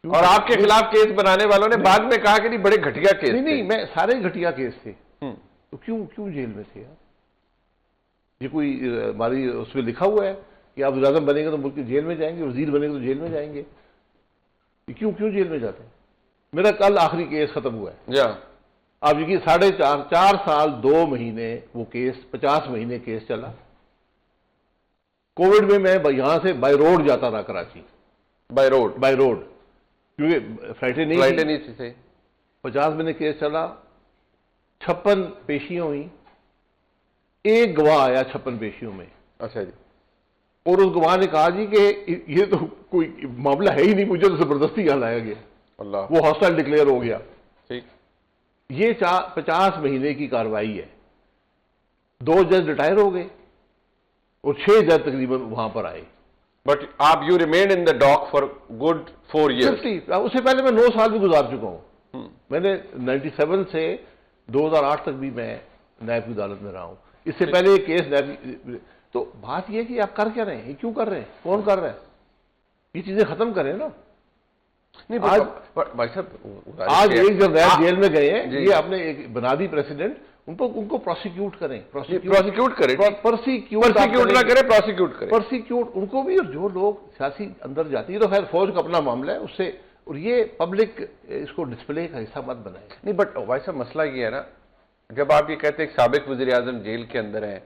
اور آپ کے خلاف کیس بنانے والوں نے بعد میں کہا کہ نہیں بڑے گھٹیا کیس تھے. نہیں میں سارے گھٹیا کیس تھے. تو کیوں جیل میں تھے آپ؟ یہ کوئی ہماری اس میں لکھا ہوا ہے کہ آپ وزیر اعظم بنیں گے تو ملک کی جیل میں جائیں گے, وزیر بنیں گے تو جیل میں جائیں گے؟ یہ کیوں جیل میں جاتے ہیں؟ میرا کل آخری کیس ختم ہوا ہے. آپ یہ 4.5 سال 2 مہینے وہ کیس 50 مہینے کیس چلا. کووڈ میں یہاں سے بائی روڈ جاتا تھا کراچی. بائی روڈ کیونکہ فلائٹیں نہیں تھی. 50 مہینے کیس چلا, 56 پیشیاں ہوئیں, ایک گواہ آیا 56 پیشیوں میں. اچھا جی. اور اس گواہ نے کہا جی کہ یہ تو کوئی معاملہ ہے ہی نہیں, مجھے تو زبردستی یہاں لایا گیا. اللہ, وہ ہاسٹل ڈکلیئر ہو گیا. ٹھیک. یہ 50 مہینے کی کارروائی ہے. 2 جج ریٹائر ہو گئے اور 6 جج تقریباً وہاں پر آئے. بٹ آپ یو ریمین ان دا ڈاک فار گڈ 4 years. اس سے پہلے میں 9 سال بھی گزار چکا ہوں. میں نے 97 سے 2008 تک بھی میں نیب کی عدالت میں رہا ہوں. اس سے پہلے یہ کیس نیب. تو بات یہ ہے کہ آپ کر کیا رہے ہیں, یہ کیوں کر رہے ہیں, کون کر رہا ہے؟ یہ چیزیں ختم کریں نا. آج ایک جو نیب جیل میں گئے ہیں, یہ آپ نے ایک بنا دی پریسیڈنٹ, ان کو پروسیکیوٹ کریں. پروسیکیوٹ کریں, پرسیکیوٹ نہ کریں, پروسیکیوٹ کریں. پرسیکیوٹ ان کو بھی, اور جو لوگ سیاسی اندر جاتی ہے تو خیر فوج کا اپنا معاملہ ہے اس سے, اور یہ پبلک اس کو ڈسپلے کا حصہ مت بنائے. نہیں بٹ بھائی صاحب مسئلہ یہ ہے نا, جب آپ یہ کہتے ہیں کہ سابق وزیر اعظم جیل کے اندر ہیں,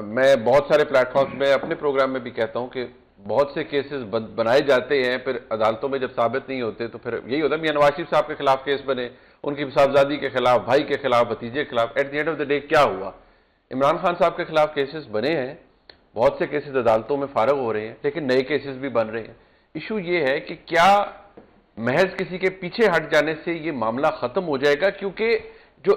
میں بہت سارے پلیٹ فارمز میں اپنے پروگرام میں بھی کہتا ہوں کہ بہت سے کیسز بنائے جاتے ہیں, پھر عدالتوں میں جب ثابت نہیں ہوتے تو پھر یہی ہوتا ہے. میاں نواز شریف صاحب کے خلاف کیس بنے, ان کی صاحبزادی کے خلاف, بھائی کے خلاف, بھتیجے کے خلاف. At the end of the day کیا ہوا؟ عمران خان صاحب کے خلاف کیسز بنے ہیں, بہت سے کیسز عدالتوں میں فارغ ہو رہے ہیں, لیکن نئے کیسز بھی بن رہے ہیں. ایشو یہ ہے کہ کیا محض کسی کے پیچھے ہٹ جانے سے یہ معاملہ ختم ہو جائے گا؟ کیونکہ جو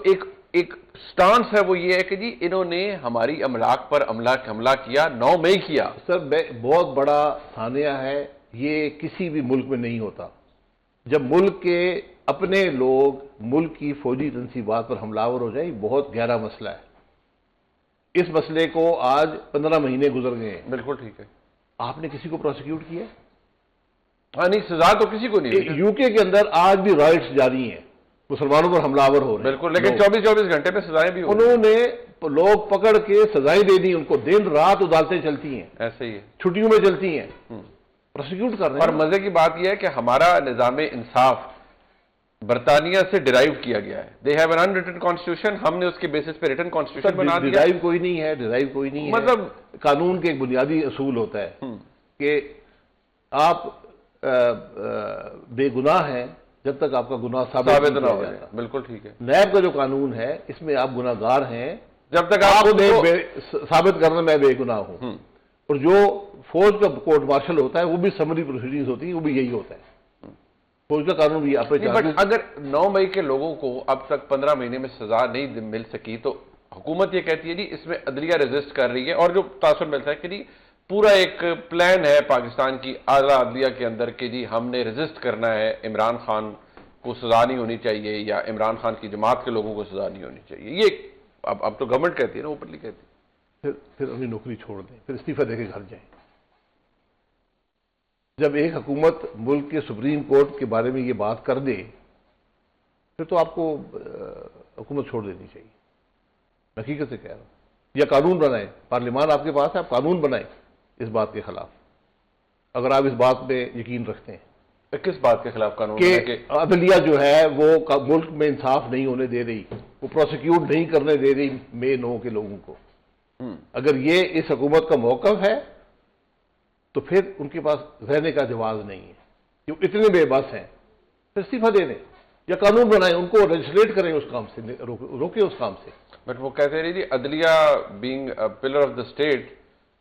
ایک سٹانس ہے وہ یہ ہے کہ جی انہوں نے ہماری املاک پر حملہ کیا, 9 مئی کیا. سر بہت بڑا ثانیہ ہے, یہ کسی بھی ملک میں نہیں ہوتا. جب ملک کے اپنے لوگ ملک کی فوجی تنصیبات پر حملہ آور ہو جائیں, بہت گہرا مسئلہ ہے. اس مسئلے کو آج 15 مہینے گزر گئے ہیں. بالکل ٹھیک ہے. آپ نے کسی کو پروسیکیوٹ کیا؟ ہاں نہیں, سزا تو کسی کو نہیں. یو کے اندر آج بھی رائٹس جاری ہیں, مسلمانوں پر حملہ آور ہو رہے ہیں. بالکل, لیکن 24 گھنٹے میں سزائیں بھی انہوں نے لوگ پکڑ کے سزائیں دے دی, ان کو دن رات عدالتیں چلتی ہیں, ایسے ہی ہے, چھٹیوں میں چلتی ہیں, پروسیکیوٹ کر رہے ہیں. اور مزے کی بات یہ ہے کہ ہمارا نظام انصاف برطانیہ سے ڈرائیو کیا گیا ہے. They have an in written constitution, ہم نے اس کے بیسس پہ ریٹن کانسٹیٹیوشن بنا دیا. ڈرائیو کوئی نہیں ہے, مطلب قانون کے ایک بنیادی اصول ہوتا ہے کہ آپ بے گناہ ہیں جب تک آپ کا گناہ ثابت نہ ہو جاتا. بالکل ٹھیک ہے. نیب کا جو قانون ہے اس میں آپ گناہ گار ہیں جب تک آپ ثابت کرنا میں بے گناہ ہوں. اور جو فوج کا کورٹ مارشل ہوتا ہے وہ بھی سمری پروسیڈنگز ہوتی ہیں, وہ بھی یہی ہوتا ہے. فوج کا قانون بھی اگر 9 مئی کے لوگوں کو اب تک 15 مہینے میں سزا نہیں مل سکی تو حکومت یہ کہتی ہے جی اس میں عدلیہ ریزسٹ کر رہی ہے, اور جو تاثر ملتا ہے کہ جی پورا ایک پلان ہے پاکستان کی اعلیٰ عدلیہ کے اندر کہ جی ہم نے ریزسٹ کرنا ہے, عمران خان کو سزا نہیں ہونی چاہیے یا عمران خان کی جماعت کے لوگوں کو سزا نہیں ہونی چاہیے. یہ اب تو گورنمنٹ کہتی ہے نا, اوپرلی کہتی ہے. پھر اپنی نوکری چھوڑ دیں, پھر استعفیٰ دے کے گھر جائیں. جب ایک حکومت ملک کے سپریم کورٹ کے بارے میں یہ بات کر دے پھر تو آپ کو حکومت چھوڑ دینی چاہیے. حقیقت سے کہہ رہا ہوں. یا قانون بنائیں, پارلیمان آپ کے پاس ہے, آپ قانون بنائیں اس بات کے خلاف, اگر آپ اس بات پہ یقین رکھتے ہیں. کس بات کے خلاف قانون کہ عدلیہ جو ہے وہ ملک میں انصاف نہیں ہونے دے رہی, وہ پروسیکیوٹ نہیں کرنے دے رہی مے 9 کے لوگوں کو. اگر یہ اس حکومت کا موقف ہے تو پھر ان کے پاس رہنے کا جواز نہیں ہے, جو اتنے بے بس ہیں. پھر استعفیٰ دے دیں یا قانون بنائیں, ان کو لیجسلیٹ کریں, اس کام سے روکیں اس کام سے. بٹ وہ کہتے رہی جی عدلیہ being pillar of the state,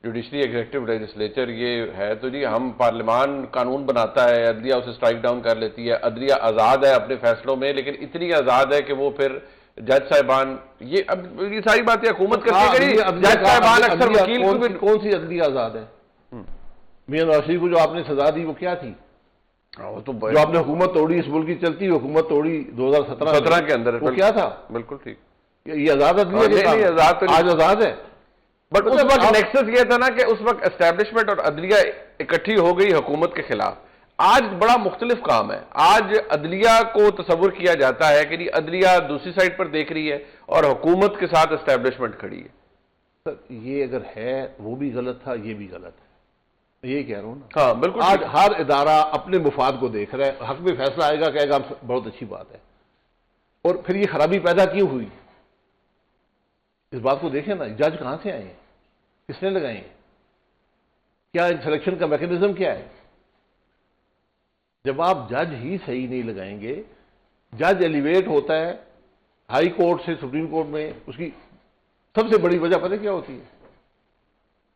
judiciary executive legislature یہ ہے, تو جی ہم پارلیمان قانون بناتا ہے, عدلیہ اسے اسٹرائک ڈاؤن کر لیتی ہے. عدلیہ آزاد ہے اپنے فیصلوں میں, لیکن اتنی آزاد ہے کہ وہ پھر جج صاحبان یہ ساری باتیں حکومت کرتی ہے. جج صاحبان اکثر وکیل کون سی عدلیہ آزاد ہے؟ میاں نواز شریف کو جو آپ نے سزا دی وہ کیا تھی؟ جو آپ نے حکومت توڑی, اس ملک کی چلتی حکومت توڑی 2017 کے اندر, وہ کیا تھا؟ بالکل ٹھیک. یہ آزاد عدلیہ آج آزاد ہے. بٹ اس وقت نیکسس یہ تھا نا کہ اس وقت اسٹیبلشمنٹ اور عدلیہ اکٹھی ہو گئی حکومت کے خلاف. آج بڑا مختلف کام ہے. آج عدلیہ کو تصور کیا جاتا ہے کہ عدلیہ دوسری سائڈ پر دیکھ رہی ہے اور حکومت کے ساتھ اسٹیبلشمنٹ کھڑی ہے. سر یہ اگر ہے وہ بھی غلط تھا، یہ بھی غلط ہے، یہی کہہ رہا ہوں نا. ہاں بالکل. آج ہر ادارہ اپنے مفاد کو دیکھ رہا ہے، حق میں فیصلہ آئے گا، کہے گا بہت اچھی بات ہے. اور پھر یہ خرابی پیدا کیوں ہوئی اس بات کو دیکھیں نا. جج کہاں سے آئے ہیں، کس نے لگائے ہیں، کیا سلیکشن کا میکینزم کیا ہے؟ جب آپ جج ہی صحیح نہیں لگائیں گے، جج ایلیویٹ ہوتا ہے ہائی کورٹ سے سپریم کورٹ میں، اس کی سب سے بڑی وجہ پتہ کیا ہوتی ہے؟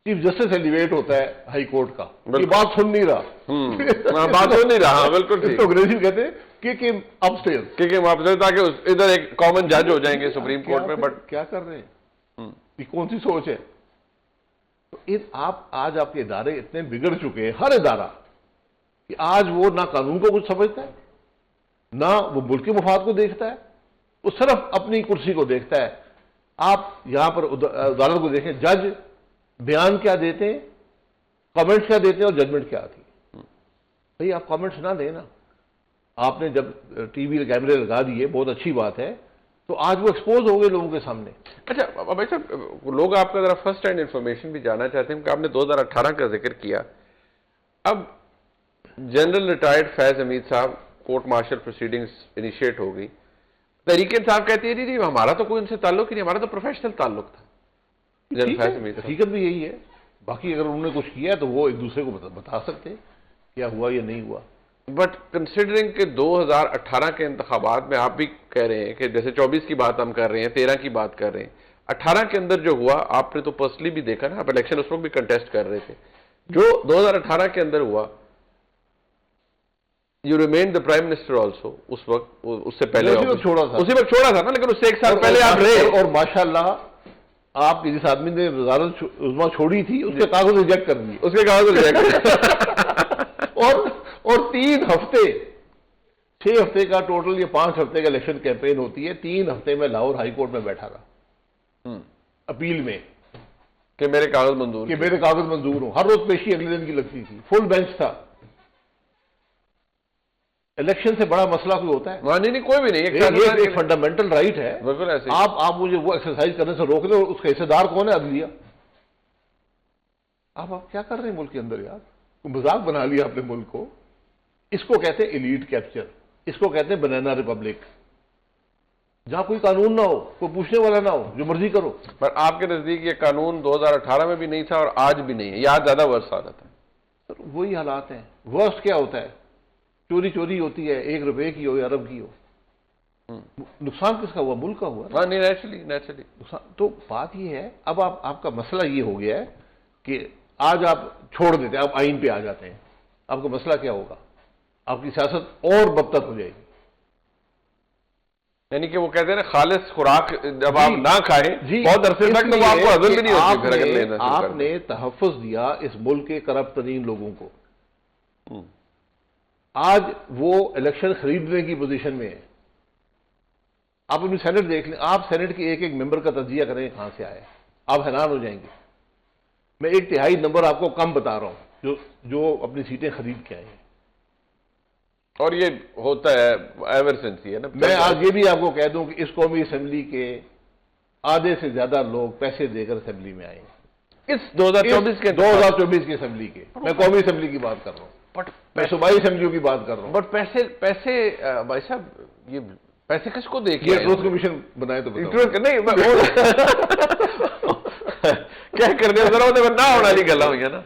چیف جسٹس ایلیویٹ ہوتا ہے ہائی کورٹ کا، یہ بات سن نہیں رہا، بات ہو نہیں رہا. بالکل اس کو انگریزی کہتے ہیں کہ اپ اسٹیئر، تاکہ ادھر ایک کامن جج ہو جائیں گے سپریم کورٹ میں. بٹ کیا کر رہے ہیں، یہ کون سی سوچ ہے؟ تو آپ آج آپ کے ادارے اتنے بگڑ چکے ہیں، ہر ادارہ، کہ آج وہ نہ قانون کو کچھ سمجھتا ہے، نہ وہ ملک کے مفاد کو دیکھتا ہے، وہ صرف اپنی کرسی کو دیکھتا ہے. آپ یہاں پر عدالت کو دیکھیں، جج بیان کیا دیتے ہیں، کامنٹس کیا دیتے ہیں، اور ججمنٹ کیا آتی ہے. بھئی آپ کامنٹس نہ دیں نا. آپ نے جب ٹی وی کیمرے لگا دیے، بہت اچھی بات ہے، تو آج وہ ایکسپوز ہو گئے لوگوں کے سامنے. اچھا بھائی صاحب، لوگ آپ کا ذرا فرسٹ ہینڈ انفارمیشن بھی جاننا چاہتے ہیں کہ آپ نے 2018 کا ذکر کیا. اب جنرل ریٹائرڈ فیض حمید صاحب کورٹ مارشل پروسیڈنگز انیشیٹ ہو گئی. تحریک انصاف کہتی ہے نہیں ہمارا تو کوئی ان سے تعلق ہی نہیں، ہمارا تو پروفیشنل تعلق تھا. جنرل فیض حمید صاحب، حقیقت بھی یہی ہے. باقی اگر انہوں نے کچھ کیا ہے تو وہ ایک دوسرے کو بتا سکتے ہیں کیا ہوا یا نہیں ہوا. بٹ کنسیڈرنگ کہ 2018 کے انتخابات میں آپ بھی کہہ رہے ہیں کہ جیسے 24 کی بات ہم کر رہے ہیں، 13 کی بات کر رہے ہیں، 18 کے اندر جو ہوا آپ نے تو پرسنلی بھی دیکھا نا، آپ الیکشن اس وقت بھی کنٹیسٹ کر رہے تھے. جو 2018 کے اندر ہوا، you remain the prime minister also اس وقت، اس سے پہلے اسی وقت چھوڑا تھا نا، لیکن اس سے ایک سال پہلے آپ رہے. اور ماشاءاللہ آپ جس آدمی نے وزارت عظمیٰ چھوڑی تھی اس کے کاغذ ریجیکٹ کر دیے، اس کے کاغذ ریجیکٹ اور 3 ہفتے 6 ہفتے کا ٹوٹل، یہ 5 ہفتے کا الیکشن کیمپین ہوتی ہے. 3 ہفتے میں لاہور ہائی کورٹ میں بیٹھا رہا اپیل میں کہ میرے کاغذ منظور، کہ میرے کاغذ منظور ہوں. ہر روز پیشی اگلے دن کی لگتی تھی، فل بینچ تھا. الیکشن سے بڑا مسئلہ کوئی ہوتا ہے؟ نہیں کوئی بھی نہیں. یہ ایک فنڈامنٹل رائٹ ہے. بالکل ایسے آپ مجھے وہ ایکسرسائز کرنے سے روک دیں، اور اس کا حصے دار کون ہے؟ عدلیہ. آپ کیا کر رہے ہیں ملک کے اندر یار؟ مذاق بنا لیا اپنے ملک کو. اس کو کہتے ہیں ایلیٹ کیپچر، اس کو کہتے ہیں بنانا ریپبلک، جہاں کوئی قانون نہ ہو، کوئی پوچھنے والا نہ ہو، جو مرضی کرو. پر آپ کے نزدیک یہ قانون 2018 میں بھی نہیں تھا اور آج بھی نہیں ہے، یا زیادہ ورس عادت ہے؟ وہی حالات ہیں. ورسٹ کیا ہوتا ہے؟ چوری ہوتی ہے، 1 روپے کی ہو یا ارب کی ہو. نقصان کس کا ہوا؟ ملک کا ہوا. نہیں، نیچرلی. تو بات یہ ہے، اب آپ کا مسئلہ یہ ہو گیا ہے کہ آج آپ چھوڑ دیتے ہیں، آپ آئین پہ آ جاتے ہیں. آپ کا مسئلہ کیا ہوگا؟ آپ کی سیاست اور بدتر ہو جائے گی. یعنی کہ وہ کہتے ہیں نا خالص خوراک جب آپ نہ کھائیں بہت عرصے تک تو آپ کو ہضم بھی نہیں ہوتی. آپ نے تحفظ دیا اس ملک کے کرپٹ ترین لوگوں کو. آج وہ الیکشن خریدنے کی پوزیشن میں ہے. آپ اپنی سینٹ دیکھ لیں، آپ سینٹ کے ایک ممبر کا تجزیہ کریں کہاں سے آئے، آپ حیران ہو جائیں گے. میں 1/3 نمبر آپ کو کم بتا رہا ہوں جو اپنی سیٹیں خرید کے آئے ہیں. اور یہ ہوتا ہے ایور سنس ہی ہے نا. میں آج یہ بھی آپ کو کہہ دوں کہ اس قومی اسمبلی کے آدھے سے زیادہ لوگ پیسے دے کر اسمبلی میں آئے ہیں. اس 2024 کی اسمبلی کے، میں قومی اسمبلی کی بات کر رہا ہوں، میں صوبائی اسمبلیوں کی بات کر رہا ہوں. بٹ پیسے بھائی صاحب، یہ پیسے کس کو دے کے یہ ٹروتھ کمیشن بنائے تو نہیں کیا کرنے ذرا نہ ہونے والی گلا ہوئی ہے نا.